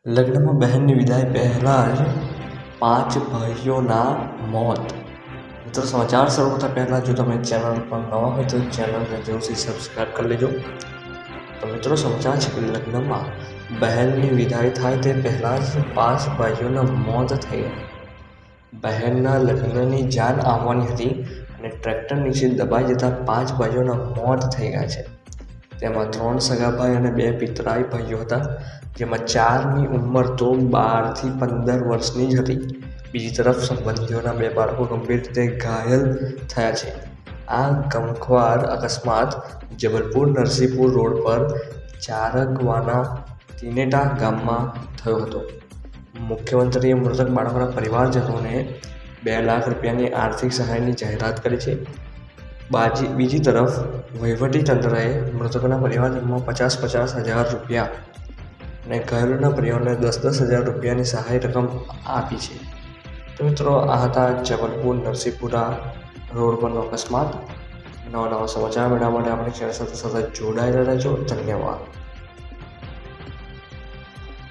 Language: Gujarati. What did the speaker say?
લગ્નમાં બહેનની વિદાય પહેલાં જ 5 ભાઈઓના મોત. મિત્રો, સમાચાર શરૂ થતાં પહેલાં જો તમે ચેનલ પર નવા હોય તો ચેનલને જરૂરથી સબસ્ક્રાઈબ કરી લેજો. તો મિત્રો, સમાચાર છે કે લગ્નમાં બહેનની વિદાય થાય તે પહેલાં જ 5 ભાઈઓના મોત થઈ ગયા. બહેનના લગ્નની જાન આવવાની હતી અને ટ્રેક્ટર નીચે દબાઈ જતા 5 ભાઈઓના મોત થઈ ગયા છે. તેમાં 3 સગાભાઈ અને 2 પિતરાઈ ભાઈઓ હતા, જેમાં 4ની ઉંમર તો 12 થી 15 વર્ષની જ હતી. બીજી તરફ સંબંધીઓના 2 બાળકો ગંભીર રીતે ઘાયલ થયા છે. આ ગમખ્વાર અકસ્માત જબલપુર નરસિંહપુર રોડ પર ચારગવાના તિનેટા ગામમાં થયો હતો. મુખ્યમંત્રીએ મૃતક બાળકોના પરિવારજનોને 2 લાખ રૂપિયાની આર્થિક સહાયની જાહેરાત કરી છે. બીજી તરફ વહીવટીતંત્રએ મૃતકોના પરિવારજનોને 50,000 રૂપિયા અને ઘાયલોના પરિવારને 10,000 રૂપિયાની સહાય રકમ આપી છે. તો મિત્રો, આ હતા જબલપુર નરસિંહપુરા રોડ પરનો અકસ્માત. નવા સમાચાર મેળવવા માટે આપણી ચેનલ સાથે જોડાયેલા રહેજો. ધન્યવાદ.